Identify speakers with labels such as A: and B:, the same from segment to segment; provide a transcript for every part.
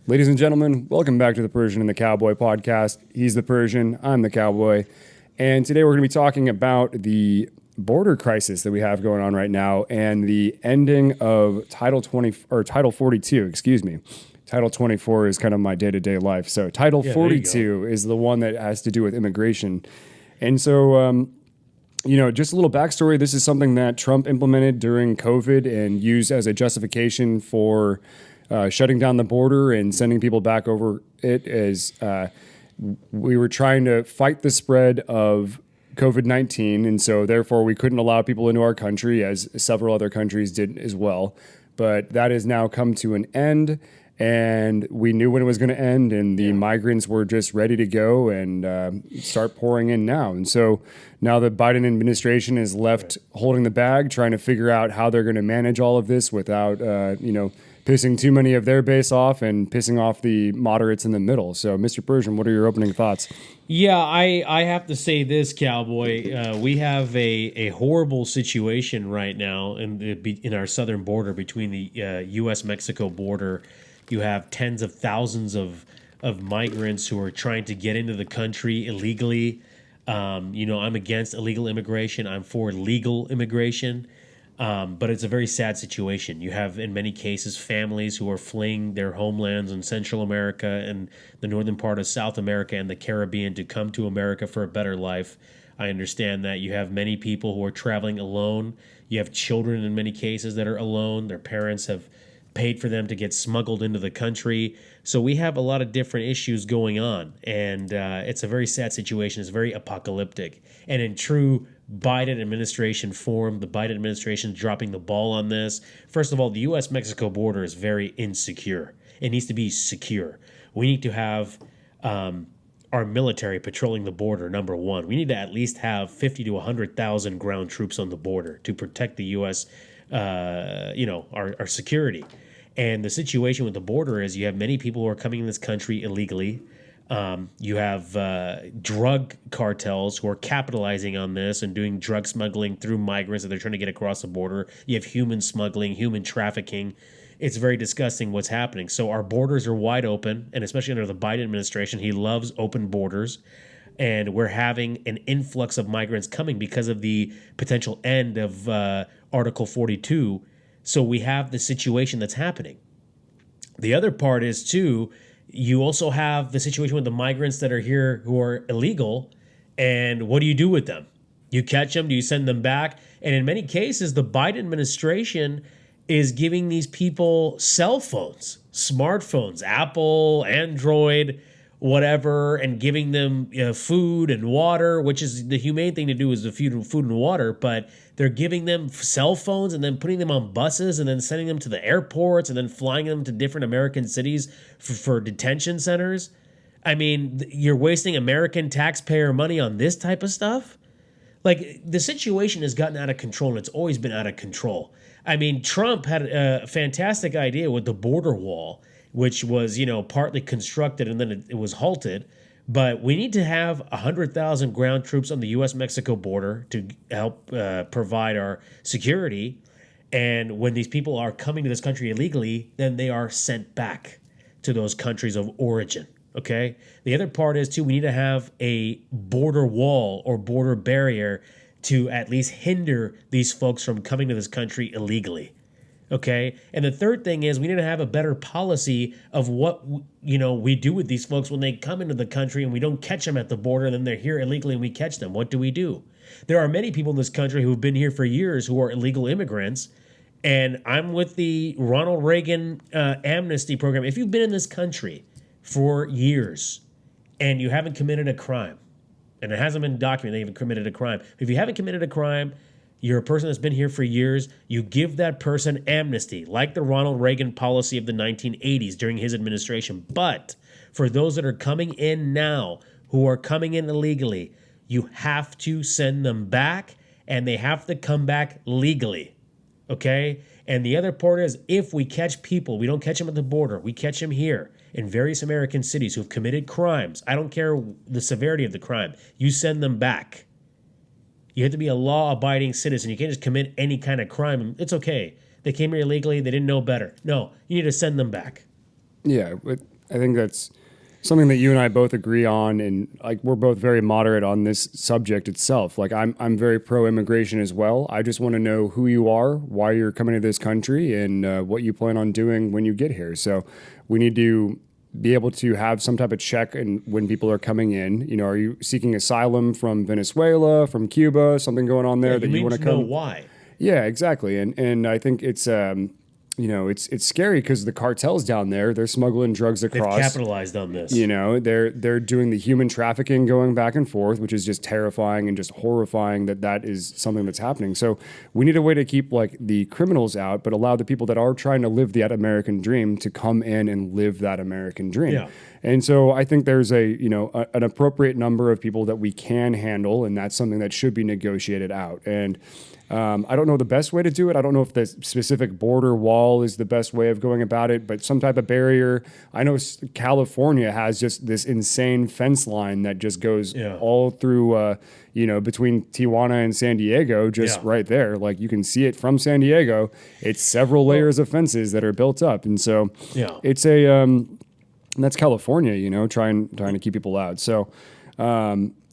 A: Ladies and gentlemen, welcome back to the Persian and the Cowboy podcast. He's the Persian, I'm the Cowboy. And today we're going to be talking about the border crisis that we have going on right now and the ending of Title 42, excuse me. Title 24 is kind of my day-to-day life. So Title 42 is the one that has to do with immigration. And so, just a little backstory. This is something that Trump implemented during COVID and used as a justification for shutting down the border and sending people back over it as we were trying to fight the spread of COVID-19. And so therefore we couldn't allow people into our country, as several other countries did as well. But that has now come to an end. And we knew when it was going to end, and the migrants were just ready to go and start pouring in now. And so now the Biden administration is left holding the bag, trying to figure out how they're going to manage all of this without, pissing too many of their base off and pissing off the moderates in the middle. So, Mr. Persian, what are your opening thoughts?
B: Yeah, I have to say this, Cowboy. We have a horrible situation right now in our southern border between the U.S.-Mexico border. You have tens of thousands of migrants who are trying to get into the country illegally. I'm against illegal immigration. I'm for legal immigration. But it's a very sad situation. You have, in many cases, families who are fleeing their homelands in Central America and the northern part of South America and the Caribbean to come to America for a better life. I understand that. You have many people who are traveling alone. You have children in many cases that are alone. Their parents have paid for them to get smuggled into the country. So we have a lot of different issues going on, and it's a very sad situation. It's very apocalyptic. And in true Biden administration form, the Biden administration is dropping the ball on this. First of all, the U.S.-Mexico border is very insecure. It needs to be secure. We need to have our military patrolling the border, number one. We need to at least have 50 to 100,000 ground troops on the border to protect the U.S., our security. And the situation with the border is you have many people who are coming in this country illegally. You have drug cartels who are capitalizing on this and doing drug smuggling through migrants that they're trying to get across the border. You have human smuggling, human trafficking. It's very disgusting what's happening. So our borders are wide open, and especially under the Biden administration, he loves open borders. And we're having an influx of migrants coming because of the potential end of Article 42. So we have the situation that's happening. The other part is, too, you also have the situation with the migrants that are here who are illegal. And what do you do with them? You catch them? Do you send them back? And in many cases, the Biden administration is giving these people cell phones, smartphones, Apple, Android, whatever, and giving them food and water, which is the humane thing to do is the food and water, but they're giving them cell phones and then putting them on buses and then sending them to the airports and then flying them to different American cities for detention centers. I mean, you're wasting American taxpayer money on this type of stuff? Like, the situation has gotten out of control, and it's always been out of control. I mean, Trump had a fantastic idea with the border wall, which was, partly constructed and then it was halted. But we need to have 100,000 ground troops on the U.S.-Mexico border to help provide our security. And when these people are coming to this country illegally, then they are sent back to those countries of origin, okay? The other part is, too, we need to have a border wall or border barrier to at least hinder these folks from coming to this country illegally. Okay. And the third thing is we need to have a better policy of what, we do with these folks when they come into the country and we don't catch them at the border and then they're here illegally and we catch them. What do? There are many people in this country who've been here for years who are illegal immigrants. And I'm with the Ronald Reagan amnesty program. If you've been in this country for years and you haven't committed a crime, and it hasn't been documented that you've committed a crime, if you haven't committed a crime, you're a person that's been here for years, you give that person amnesty, like the Ronald Reagan policy of the 1980s during his administration. But for those that are coming in now, who are coming in illegally, you have to send them back, and they have to come back legally, okay? And the other part is, if we catch people, we don't catch them at the border, we catch them here in various American cities who have committed crimes. I don't care the severity of the crime. You send them back. You have to be a law-abiding citizen. You can't just commit any kind of crime. It's okay. They came here illegally. They didn't know better. No, you need to send them back.
A: Yeah, I think that's something that you and I both agree on, and like we're both very moderate on this subject itself. Like I'm very pro immigration as well. I just want to know who you are, why you're coming to this country, and what you plan on doing when you get here. So we need to be able to have some type of check and when people are coming in. You know, are you seeking asylum from Venezuela, from Cuba, something going on there that you want to
B: know
A: come?
B: why.
A: Yeah, exactly. And I think it's you know, it's scary because the cartels down there, they're smuggling drugs
B: They've
A: across.
B: capitalized on this.
A: You know, they're doing the human trafficking going back and forth, which is just terrifying and just horrifying that is something that's happening. So we need a way to keep like the criminals out, but allow the people that are trying to live that American dream to come in and live that American dream.
B: Yeah.
A: And so I think there's an appropriate number of people that we can handle, and that's something that should be negotiated out. And I don't know the best way to do it. I don't know if the specific border wall is the best way of going about it, but some type of barrier. I know California has just this insane fence line that just goes all through, between Tijuana and San Diego, just right there. Like you can see it from San Diego. It's several layers of fences that are built up. And so it's and that's California, you know, trying to keep people out. So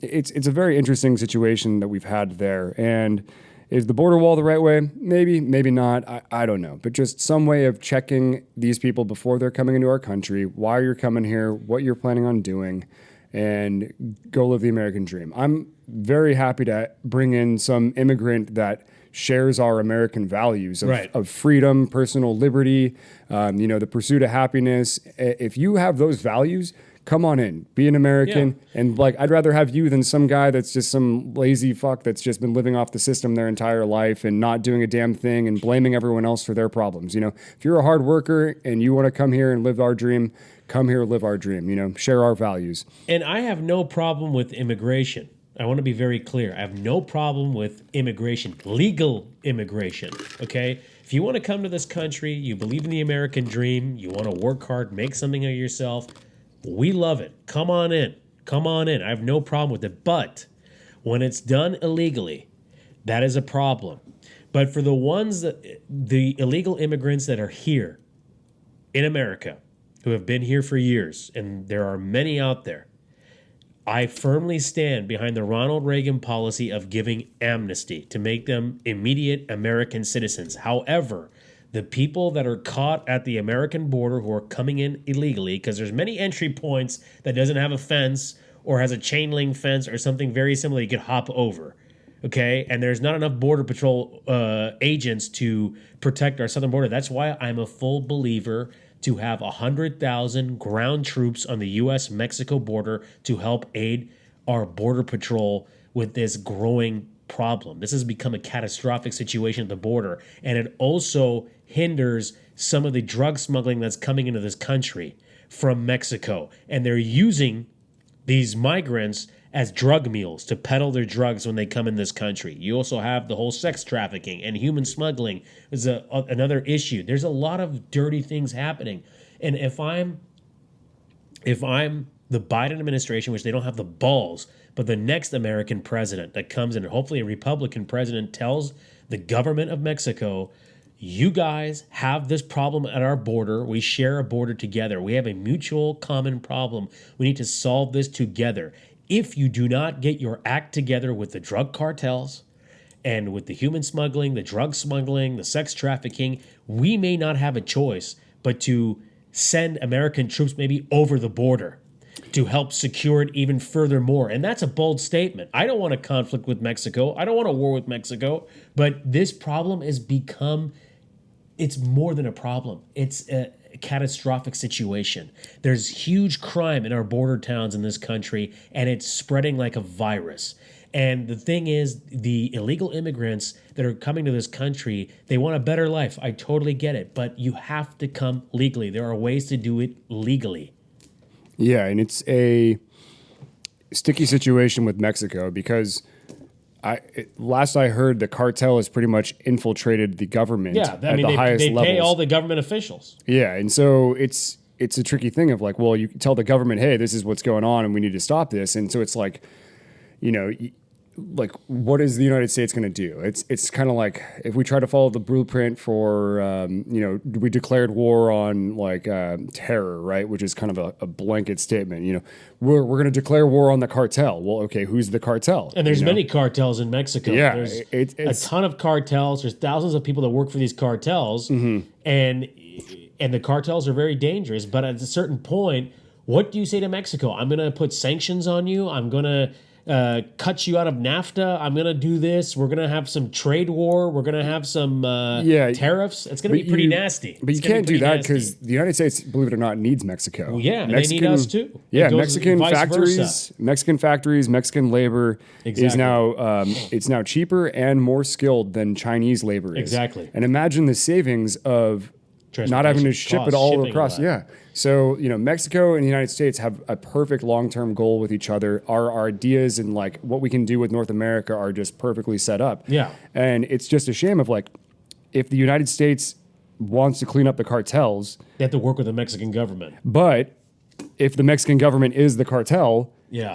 A: it's a very interesting situation that we've had there. And is the border wall the right way? Maybe, maybe not. I don't know. But just some way of checking these people before they're coming into our country, why you're coming here, what you're planning on doing, and go live the American dream. I'm very happy to bring in some immigrant that shares our American values of freedom, personal liberty, the pursuit of happiness. If you have those values, come on in, be an American. And like, I'd rather have you than some guy that's just some lazy fuck that's just been living off the system their entire life and not doing a damn thing and blaming everyone else for their problems. You know, if you're a hard worker and you want to come here and live our dream, come here, live our dream, you know, share our values.
B: And I have no problem with immigration. I want to be very clear. I have no problem with immigration, legal immigration, okay? If you want to come to this country, you believe in the American dream, you want to work hard, make something of yourself, we love it. Come on in. Come on in. I have no problem with it. But when it's done illegally, that is a problem. But for the illegal immigrants that are here in America, who have been here for years, and there are many out there, I firmly stand behind the Ronald Reagan policy of giving amnesty to make them immediate American citizens. However, the people that are caught at the American border who are coming in illegally, because there's many entry points that doesn't have a fence or has a chain link fence or something very similar you could hop over, okay? And there's not enough Border Patrol agents to protect our southern border. That's why I'm a full believer to have 100,000 ground troops on the U.S.-Mexico border to help aid our Border Patrol with this growing problem. This has become a catastrophic situation at the border, and it also hinders some of the drug smuggling that's coming into this country from Mexico. And they're using these migrants as drug mules to peddle their drugs when they come in this country. You also have the whole sex trafficking and human smuggling is another issue. There's a lot of dirty things happening. And if I'm the Biden administration, which they don't have the balls, but the next American president that comes in, hopefully a Republican president, tells the government of Mexico, you guys have this problem at our border. We share a border together. We have a mutual common problem. We need to solve this together. If you do not get your act together with the drug cartels and with the human smuggling, the drug smuggling, the sex trafficking, we may not have a choice but to send American troops maybe over the border to help secure it even furthermore. And that's a bold statement. I don't want a conflict with Mexico. I don't want a war with Mexico. But this problem has become, it's more than a problem. It's a catastrophic situation. There's huge crime in our border towns in this country, and it's spreading like a virus. And the thing is, the illegal immigrants that are coming to this country, they want a better life. I totally get it. But you have to come legally. There are ways to do it legally.
A: Yeah, and it's a sticky situation with Mexico because last I heard, the cartel has pretty much infiltrated the government at the highest levels.
B: They pay all the government officials.
A: Yeah, and so it's a tricky thing of like, well, you tell the government, hey, this is what's going on and we need to stop this. And so it's like, you know, what is the United States going to do? It's kind of like if we try to follow the blueprint for, we declared war on terror, right? Which is kind of a blanket statement. We're going to declare war on the cartel. Well, okay, who's the cartel?
B: And there's many cartels in Mexico.
A: Yeah,
B: There's
A: it's
B: a ton of cartels. There's thousands of people that work for these cartels, and the cartels are very dangerous. But at a certain point, what do you say to Mexico? I'm going to put sanctions on you. I'm going to cut you out of NAFTA. I'm going to do this. We're going to have some trade war. We're going to have some tariffs. It's going to be pretty nasty.
A: But you can't do that because the United States, believe it or not, needs Mexico.
B: Well, yeah, and they need us too.
A: Yeah, Mexican factories, Mexican labor is now it's now cheaper and more skilled than Chinese labor is.
B: Exactly.
A: And imagine the savings of not having to ship it all across. Yeah. So, Mexico and the United States have a perfect long-term goal with each other. Our ideas and what we can do with North America are just perfectly set up.
B: Yeah.
A: And it's just a shame of if the United States wants to clean up the cartels,
B: they have to work with the Mexican government.
A: But if the Mexican government is the cartel,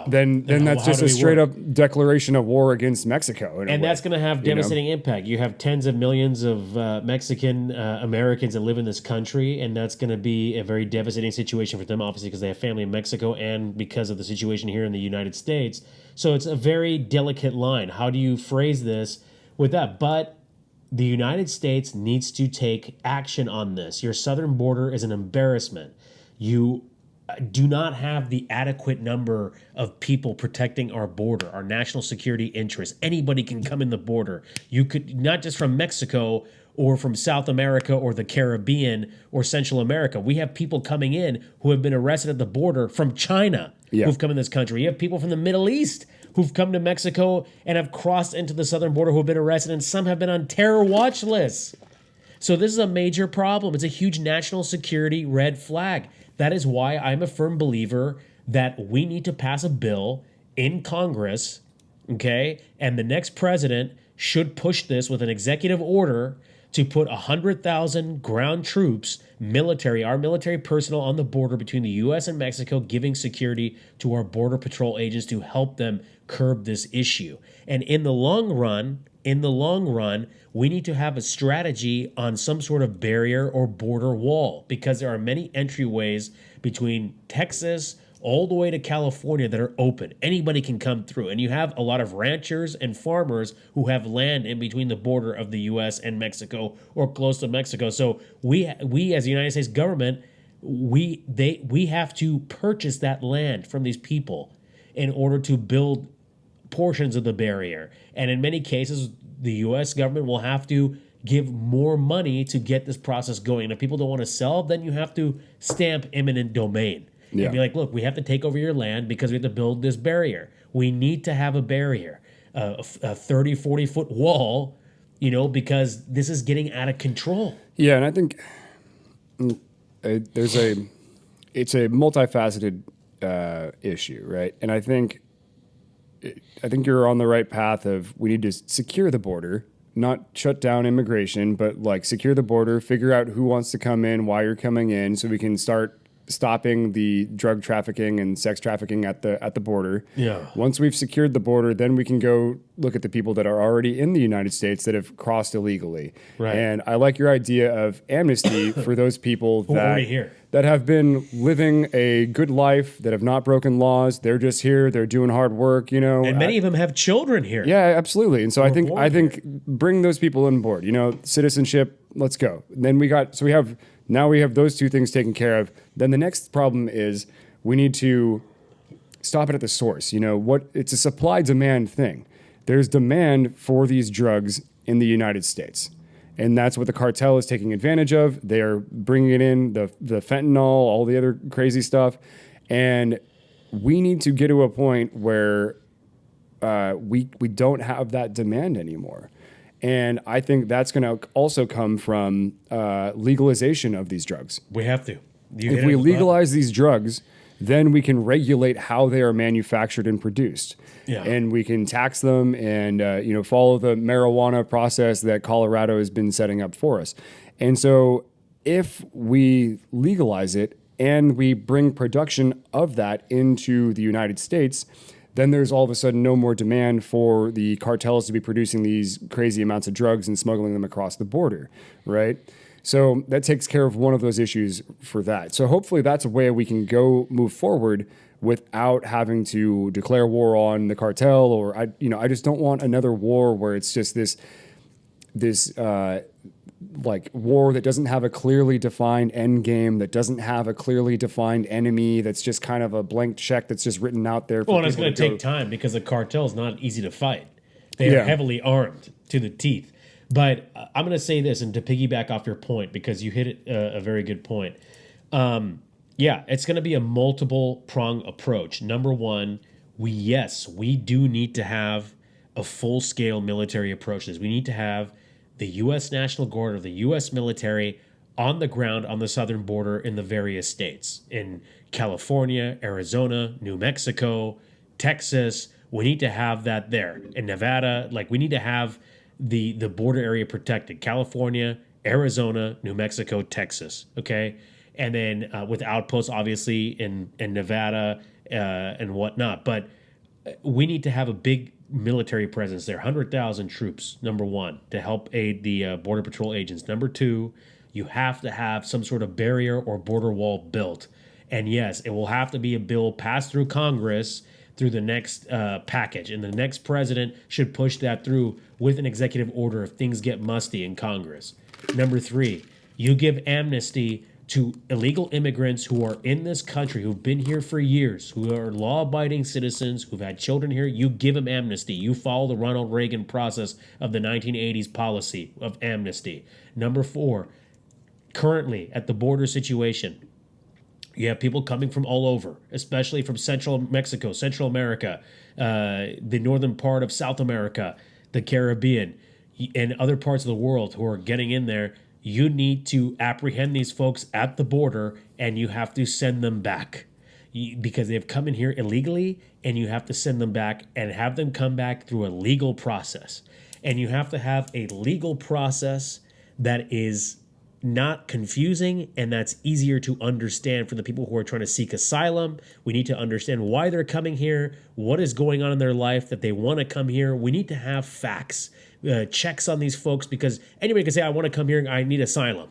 A: then that's just a straight up declaration of war against Mexico.
B: And that's going to have devastating impact. You have tens of millions of Mexican Americans that live in this country, and that's going to be a very devastating situation for them, obviously, because they have family in Mexico and because of the situation here in the United States. So it's a very delicate line. How do you phrase this with that? But the United States needs to take action on this. Your southern border is an embarrassment. You do not have the adequate number of people protecting our border, our national security interests. Anybody can come in the border. You could, not just from Mexico or from South America or the Caribbean or Central America. We have people coming in who have been arrested at the border from China who've come in this country. You have people from the Middle East who've come to Mexico and have crossed into the southern border who have been arrested, and some have been on terror watch lists. So this is a major problem. It's a huge national security red flag. That is why I'm a firm believer that we need to pass a bill in Congress, okay? And the next president should push this with an executive order to put 100,000 ground troops, our military personnel on the border between the U.S. and Mexico, giving security to our Border Patrol agents to help them curb this issue. And in the long run, we need to have a strategy on some sort of barrier or border wall, because there are many entryways between Texas all the way to California that are open. Anybody can come through. And you have a lot of ranchers and farmers who have land in between the border of the U.S. and Mexico or close to Mexico. So we as the United States government, we have to purchase that land from these people in order to build portions of the barrier. And in many cases, the U.S. government will have to give more money to get this process going. And if people don't want to sell, then you have to stamp eminent domain. Yeah. And be like, look, we have to take over your land because we have to build this barrier. We need to have a barrier, a 30, 40-foot wall, because this is getting out of control. Yeah,
A: and I think it's a multifaceted issue, right? And I think you're on the right path of we need to secure the border, not shut down immigration, but secure the border, figure out who wants to come in, why you're coming in, so we can start stopping the drug trafficking and sex trafficking at the border.
B: Yeah.
A: Once we've secured the border, then we can go look at the people that are already in the United States that have crossed illegally.
B: Right.
A: And I like your idea of amnesty for those people that have been living a good life, that have not broken laws. They're just here. They're doing hard work,
B: And many of them have children here.
A: Yeah, absolutely. And so I think bring those people on board. Citizenship. Let's go. And then we have those two things taken care of. Then the next problem is we need to stop it at the source. It's a supply-demand thing. There's demand for these drugs in the United States. And that's what the cartel is taking advantage of. They're bringing it in, the fentanyl, all the other crazy stuff. And we need to get to a point where we don't have that demand anymore. And I think that's going to also come from legalization of these drugs.
B: We have to.
A: If we legalize these drugs, then we can regulate how they are manufactured and produced.
B: Yeah.
A: And we can tax them and follow the marijuana process that Colorado has been setting up for us. And so if we legalize it and we bring production of that into the United States, then there's all of a sudden no more demand for the cartels to be producing these crazy amounts of drugs and smuggling them across the border, right? So that takes care of one of those issues for that. So hopefully that's a way we can move forward without having to declare war on the cartel, or I just don't want another war where it's just this like war that doesn't have a clearly defined end game, that doesn't have a clearly defined enemy, that's just kind of a blank check that's just written out there.
B: Well, and it's going to take time because the cartel is not easy to fight. They are heavily armed to the teeth. But I'm going to say this, and to piggyback off your point, because you hit a very good point. It's going to be a multiple prong approach. Number one, we do need to have a full scale military approach to this. We need to have the U.S. National Guard or the U.S. military on the ground on the southern border in the various states. In California, Arizona, New Mexico, Texas, we need to have that there. In Nevada, we need to have the border area protected. California, Arizona, New Mexico, Texas, okay? And then with outposts, obviously, in Nevada and whatnot. But we need to have a big military presence there, 100,000 troops, number one, to help aid the Border Patrol agents. Number two, you have to have some sort of barrier or border wall built. And yes, it will have to be a bill passed through Congress through the next package. And the next president should push that through with an executive order if things get musty in Congress. Number three, you give amnesty to illegal immigrants who are in this country, who've been here for years, who are law-abiding citizens, who've had children here. You give them amnesty. You follow the Ronald Reagan process of the 1980s policy of amnesty. Number four, currently at the border situation, you have people coming from all over, especially from Central Mexico, Central America, the northern part of South America, the Caribbean, and other parts of the world who are getting in there. You need to apprehend these folks at the border, and you have to send them back because they've come in here illegally, and you have to send them back and have them come back through a legal process. And you have to have a legal process that is not confusing and that's easier to understand for the people who are trying to seek asylum. We need to understand why they're coming here, what is going on in their life that they want to come here. We need to have facts, checks on these folks, because anybody can say, I want to come here, I need asylum.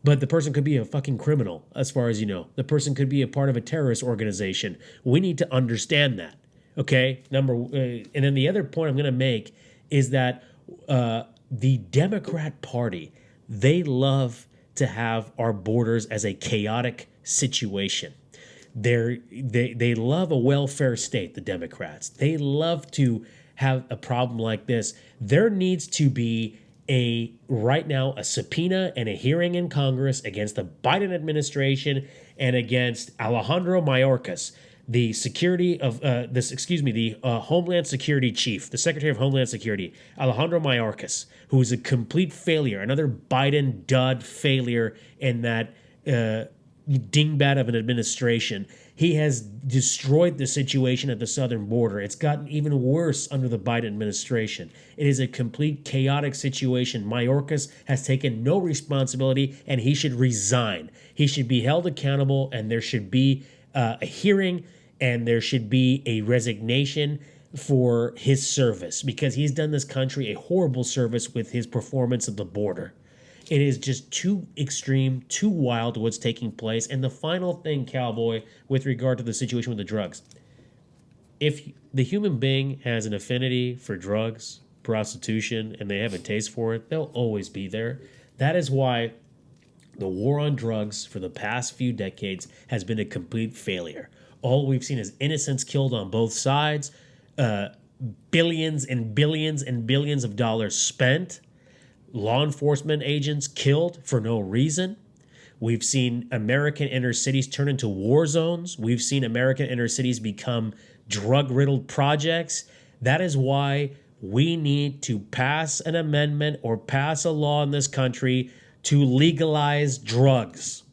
B: But the person could be a fucking criminal, as far as you know. The person could be a part of a terrorist organization. We need to understand that, okay? And then the other point I'm going to make is that the Democrat Party, they love to have our borders as a chaotic situation. They love a welfare state, the Democrats. They love to have a problem like this. There needs to be right now a subpoena and a hearing in Congress against the Biden administration and against Alejandro Mayorkas, the Homeland Security Chief, the Secretary of Homeland Security, Alejandro Mayorkas, who is a complete failure, another Biden dud failure in that dingbat of an administration. He has destroyed the situation at the southern border. It's gotten even worse under the Biden administration. It is a complete chaotic situation. Mayorkas has taken no responsibility, and he should resign. He should be held accountable, and there should be a hearing, and there should be a resignation for his service, because he's done this country a horrible service with his performance at the border. It is just too extreme, too wild what's taking place. And the final thing, Cowboy, with regard to the situation with the drugs, if the human being has an affinity for drugs, prostitution, and they have a taste for it, they'll always be there. That is why the war on drugs for the past few decades has been a complete failure. All we've seen is innocents killed on both sides, billions and billions and billions of dollars spent, law enforcement agents killed for no reason. We've seen American inner cities turn into war zones. We've seen American inner cities become drug-riddled projects. That is why we need to pass an amendment or pass a law in this country to legalize drugs.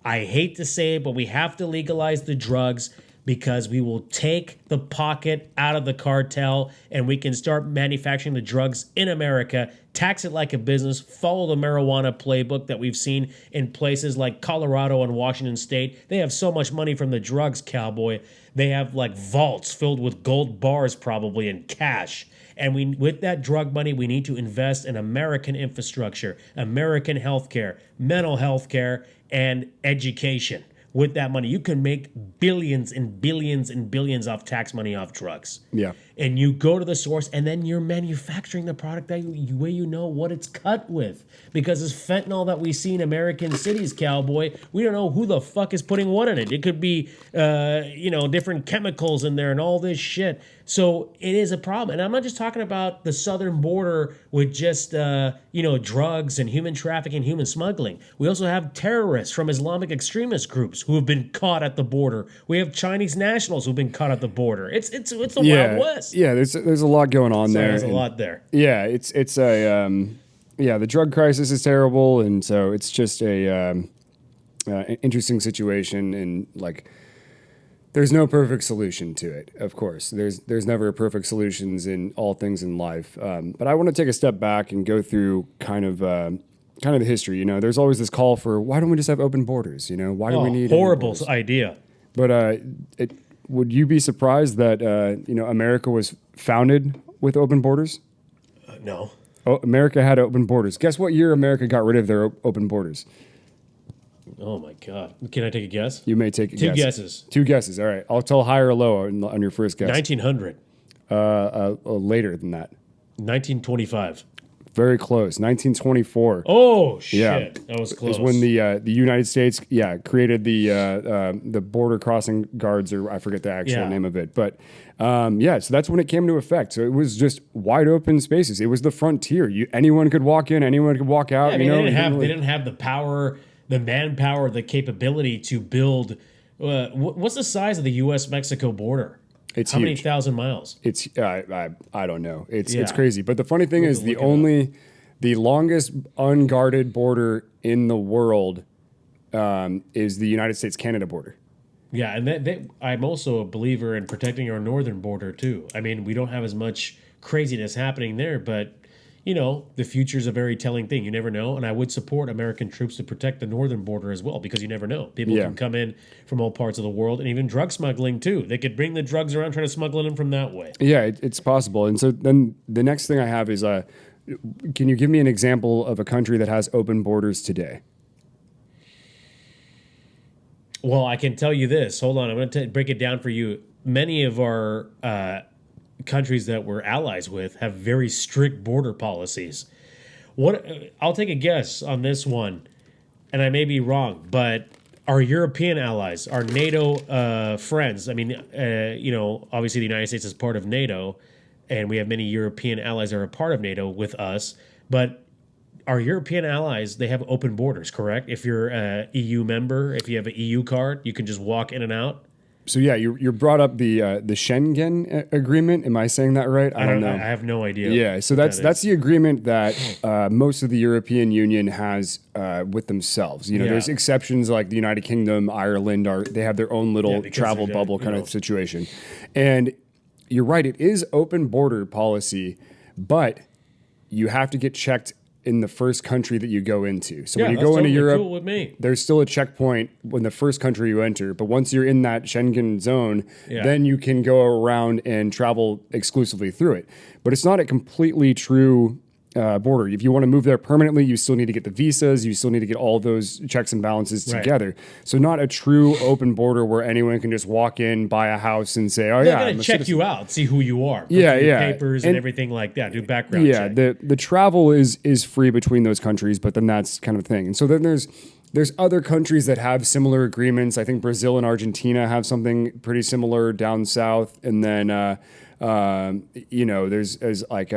B: I hate to say it, but we have to legalize the drugs because we will take the pocket out of the cartel and we can start manufacturing the drugs in America, tax it like a business, follow the marijuana playbook that we've seen in places like Colorado and Washington State. They have so much money from the drugs, cowboy. They have like vaults filled with gold bars probably and cash. And with that drug money, we need to invest in American infrastructure, American healthcare, mental health care, and education. With that money, you can make billions and billions and billions off tax money off drugs.
A: Yeah.
B: And you go to the source, and then you're manufacturing the product that way you know what it's cut with. Because it's fentanyl that we see in American cities, cowboy. We don't know who the fuck is putting what in it. It could be, different chemicals in there and all this shit. So it is a problem. And I'm not just talking about the southern border with just, drugs and human trafficking, human smuggling. We also have terrorists from Islamic extremist groups who have been caught at the border. We have Chinese nationals who've been caught at the border. It's the Wild West.
A: Yeah, there's a lot going on there.
B: There's a lot there.
A: Yeah, the drug crisis is terrible, and so it's just an interesting situation, and like there's no perfect solution to it. Of course, there's never perfect solutions in all things in life. But I want to take a step back and go through kind of the history. You know, there's always this call for why don't we just have open borders? You know, why do we need
B: horrible idea?
A: But would you be surprised that America was founded with open borders?
B: No.
A: Oh, America had open borders. Guess what year America got rid of their open borders?
B: Oh my God! Can I take a guess?
A: You may take a
B: Two
A: guess.
B: guesses.
A: Two guesses. All right. I'll tell high or low on your first guess.
B: 1900.
A: Later than that.
B: 1925.
A: Very close. 1924.
B: Oh shit!
A: Yeah.
B: That was close.
A: Is when the United States created the border crossing guards, or I forget the actual name of it, but so that's when it came into effect. So it was just wide open spaces. It was the frontier. Anyone could walk in, anyone could walk out.
B: I mean, they didn't have the power, the manpower, the capability to build. What's the size of the U.S.-Mexico border?
A: It's
B: How
A: huge.
B: many thousand miles?
A: It's I don't know. It's crazy. But the funny thing is the longest unguarded border in the world is the United States-Canada border.
B: Yeah, and I'm also a believer in protecting our northern border too. I mean, we don't have as much craziness happening there, but the future is a very telling thing. You never know, and I would support American troops to protect the northern border as well, because you never know. People can come in from all parts of the world, and even drug smuggling too. They could bring the drugs around, trying to smuggle in from that way.
A: Yeah, it's possible. And so then the next thing I have is, can you give me an example of a country that has open borders today?
B: Well, I can tell you this. Hold on, I'm going to break it down for you. Many of our countries that we're allies with have very strict border policies. I'll take a guess on this one, and I may be wrong, but our European allies, our NATO friends, I mean, obviously the United States is part of NATO, and we have many European allies that are a part of NATO with us, but our European allies, they have open borders, correct? If you're an EU member, if you have an EU card, you can just walk in and out.
A: So yeah, you brought up the Schengen agreement. Am I saying that right? I don't know.
B: I have no idea.
A: Yeah, so that's the agreement that most of the European Union has with themselves. There's exceptions like the United Kingdom, Ireland they have their own little travel bubble kind of situation. And you're right, it is open border policy, but you have to get checked in the first country that you go into. So when you go into Europe,
B: cool with me.
A: There's still a checkpoint when the first country you enter. But once you're in that Schengen zone, then you can go around and travel exclusively through it. But it's not a completely true border. If you want to move there permanently, you still need to get the visas. You still need to get all those checks and balances together. So not a true open border where anyone can just walk in, buy a house, and say, "Oh,
B: they're going to check you out, see who you are,
A: your
B: papers and everything like that, do background check."
A: The travel is free between those countries, but then that's kind of the thing. And so then there's other countries that have similar agreements. I think Brazil and Argentina have something pretty similar down south, and then there's like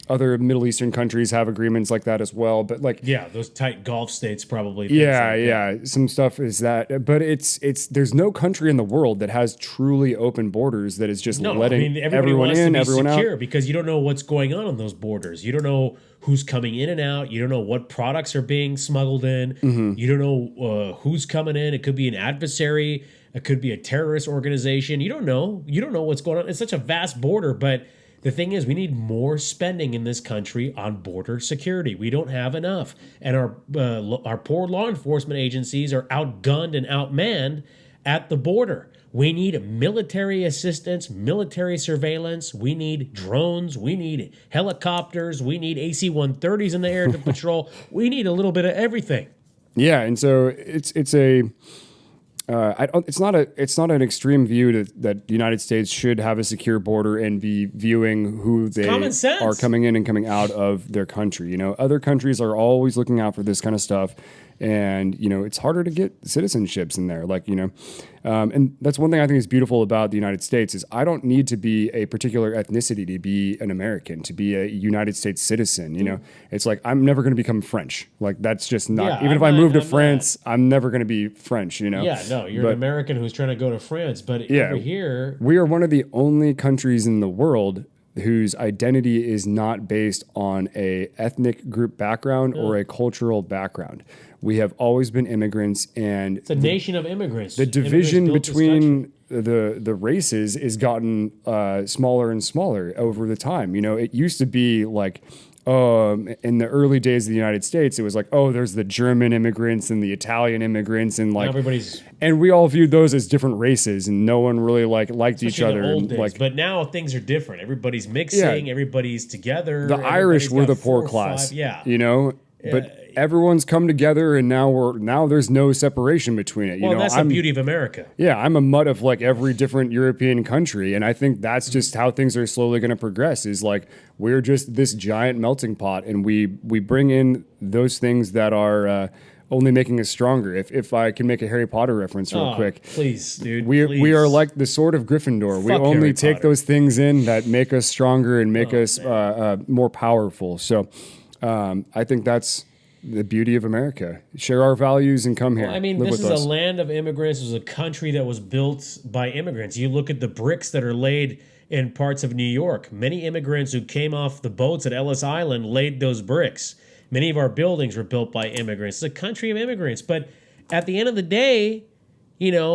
A: other Middle Eastern countries have agreements like that as well. But
B: those tight Gulf states probably.
A: Some stuff is that, but it's there's no country in the world that has truly open borders that is just letting everyone in, everyone out.
B: Because you don't know what's going on those borders. You don't know who's coming in and out. You don't know what products are being smuggled in. You don't know who's coming in. It could be an adversary. It could be a terrorist organization. You don't know. You don't know what's going on. It's such a vast border, but the thing is, we need more spending in this country on border security. We don't have enough, and our poor law enforcement agencies are outgunned and outmanned at the border. We need military assistance, military surveillance. We need drones. We need helicopters. We need AC-130s in the air to patrol. We need a little bit of everything.
A: Yeah, and so it's not an extreme view that the United States should have a secure border and be viewing who they are coming in and coming out of their country. Other countries are always looking out for this kind of stuff, and it's harder to get citizenships in there. And that's one thing I think is beautiful about the United States is I don't need to be a particular ethnicity to be an American, to be a United States citizen. It's like I'm never going to become French. That's just not.
B: Yeah,
A: even if I move to France, I'm never going to be French.
B: Yeah, no, you're an American who's trying to go to France, but over here,
A: we are one of the only countries in the world whose identity is not based on a ethnic group background or a cultural background. We have always been immigrants, and
B: it's a nation of immigrants.
A: The division between the races has gotten smaller and smaller over the time. It used to be like, in the early days of the United States, it was like, there's the German immigrants and the Italian immigrants, and and we all viewed those as different races, and no one really liked each other.
B: Old days. But now things are different. Everybody's mixing. Everybody's together.
A: The Irish were the poor class. But everyone's come together, and now there's no separation between it.
B: That's the beauty of America.
A: Yeah, I'm a mutt of every different European country, and I think that's just how things are slowly going to progress. Is we're just this giant melting pot, and we bring in those things that are only making us stronger. If I can make a Harry Potter reference real quick,
B: please, dude.
A: We are like the sword of Gryffindor. We only take those things in that make us stronger and make us more powerful. So I think that's the beauty of America. Share our values and come here.
B: Well, this is a land of immigrants. This is a country that was built by immigrants. You look at the bricks that are laid in parts of New York. Many immigrants who came off the boats at Ellis Island laid those bricks. Many of our buildings were built by immigrants. It's a country of immigrants. But at the end of the day,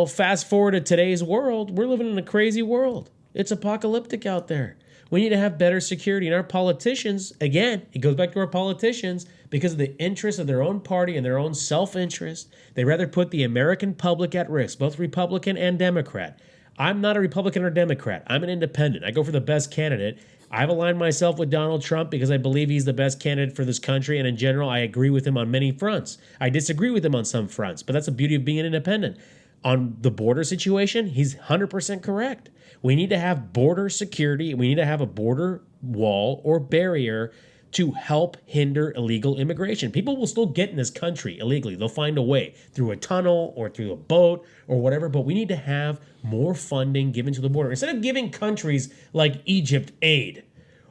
B: fast forward to today's world, we're living in a crazy world. It's apocalyptic out there. We need to have better security. And our politicians, again, it goes back to our politicians, because of the interests of their own party and their own self-interest, they rather put the American public at risk, both Republican and Democrat. I'm not a Republican or Democrat. I'm an independent. I go for the best candidate. I've aligned myself with Donald Trump because I believe he's the best candidate for this country, and in general, I agree with him on many fronts. I disagree with him on some fronts, but that's the beauty of being an independent. On the border situation, he's 100% correct. We need to have border security. We need to have a border wall or barrier to help hinder illegal immigration. People will still get in this country illegally. They'll find a way through a tunnel or through a boat or whatever, but we need to have more funding given to the border. Instead of giving countries like Egypt aid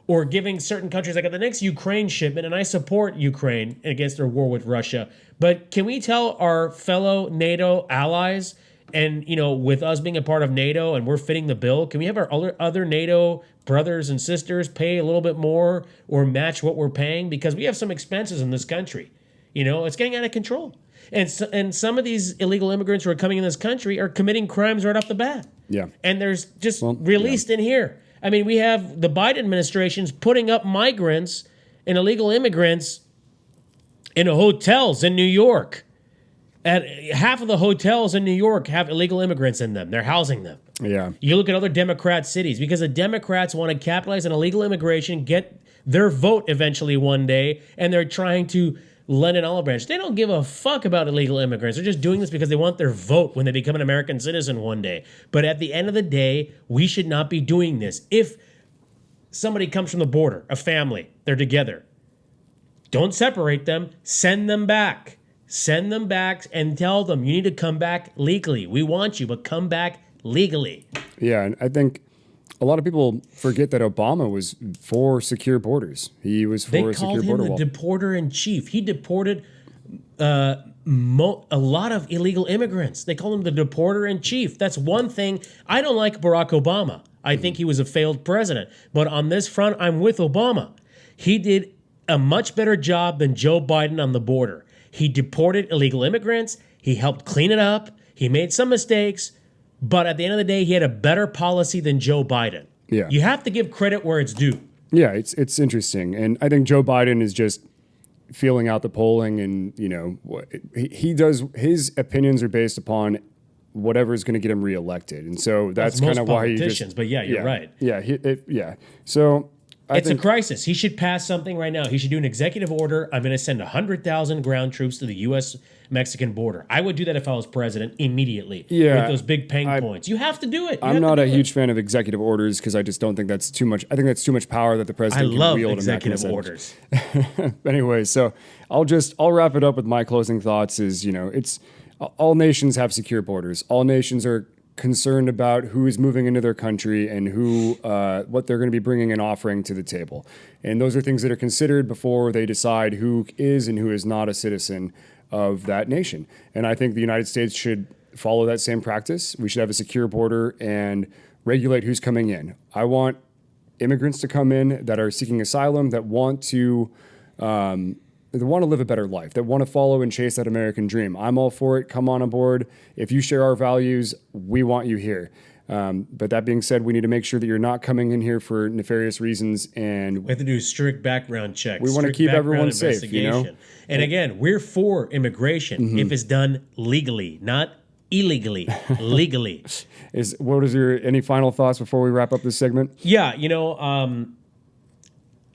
B: or giving certain countries, like the next Ukraine shipment, and I support Ukraine against their war with Russia, but can we tell our fellow NATO allies, and with us being a part of NATO and we're fitting the bill, can we have our other NATO brothers and sisters pay a little bit more or match what we're paying? Because we have some expenses in this country. It's getting out of control. And some of these illegal immigrants who are coming in this country are committing crimes right off the bat.
A: Yeah.
B: And there's just released in here. We have the Biden administration's putting up migrants and illegal immigrants in hotels in New York. At half of the hotels in New York have illegal immigrants in them. They're housing them.
A: Yeah.
B: You look at other Democrat cities because the Democrats want to capitalize on illegal immigration, get their vote eventually one day, and they're trying to lend an olive branch. They don't give a fuck about illegal immigrants. They're just doing this because they want their vote when they become an American citizen one day. But at the end of the day, we should not be doing this. If somebody comes from the border, a family, they're together, don't separate them, send them back. Send them back and tell them you need to come back legally. We want you, but come back legally.
A: Yeah, and I think a lot of people forget that Obama was for secure borders. He was for a secure border wall. They called him the deporter in chief.
B: He deported a lot of illegal immigrants. They called him the deporter in chief. That's one thing. I don't like Barack Obama. I think he was a failed president. But on this front, I'm with Obama. He did a much better job than Joe Biden on the border. He deported illegal immigrants. He helped clean it up. He made some mistakes, But at the end of the day, he had a better policy than Joe Biden.
A: Yeah.
B: You have to give credit where it's due.
A: Yeah, it's interesting. And I think Joe Biden is just feeling out the polling, and he does, his opinions are based upon whatever is going to get him reelected. And so that's kind of why he just,
B: but yeah, you're right.
A: Yeah. So
B: It's a crisis. He should pass something right now. He should do an executive order. I'm going to send 100,000 ground troops to the U.S.-Mexican border. I would do that if I was president immediately.
A: Yeah,
B: with those big pain points. You have to do it.
A: I'm not a huge fan of executive orders because I just don't think that's too much. I think that's too much power that the president can wield.
B: I love executive orders.
A: Anyway, so I'll wrap it up with my closing thoughts. It's all nations have secure borders. All nations are concerned about who is moving into their country and what they're going to be bringing and offering to the table. And those are things that are considered before they decide who is and who is not a citizen of that nation. And I think the United States should follow that same practice. We should have a secure border and regulate who's coming in. I want immigrants to come in that are seeking asylum, that want to live a better life, that want to follow and chase that American dream. I'm all for it. Come on aboard. If you share our values, we want you here. But that being said, we need to make sure that you're not coming in here for nefarious reasons. And
B: we have to do strict background checks.
A: We want to keep everyone safe,
B: And again, we're for immigration if it's done legally, not illegally, legally.
A: Any final thoughts before we wrap up this segment?
B: Yeah,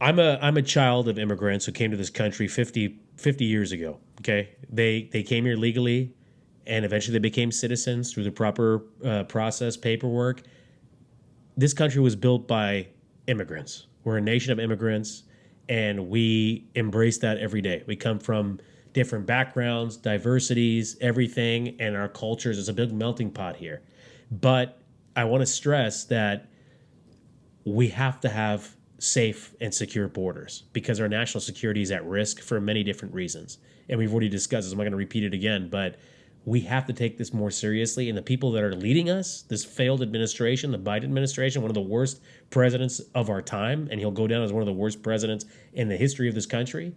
B: I'm a child of immigrants who came to this country 50 years ago. Okay, they came here legally, and eventually they became citizens through the proper process, paperwork. This country was built by immigrants. We're a nation of immigrants, and we embrace that every day. We come from different backgrounds, diversities, everything, and our cultures. It's a big melting pot here. But I want to stress that we have to have safe and secure borders because our national security is at risk for many different reasons. And we've already discussed this. I'm not going to repeat it again, but we have to take this more seriously. And the people that are leading us, this failed administration, the Biden administration, one of the worst presidents of our time, and he'll go down as one of the worst presidents in the history of this country,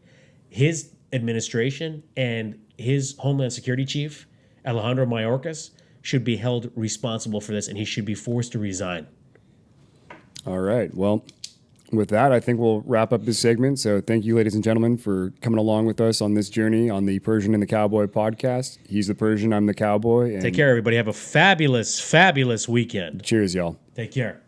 B: his administration and his Homeland Security chief, Alejandro Mayorkas, should be held responsible for this, and he should be forced to resign.
A: All right. Well, with that, I think we'll wrap up this segment. So thank you, ladies and gentlemen, for coming along with us on this journey on the Persian and the Cowboy podcast. He's the Persian, I'm the Cowboy.
B: Take care, everybody. Have a fabulous, fabulous weekend.
A: Cheers, y'all.
B: Take care.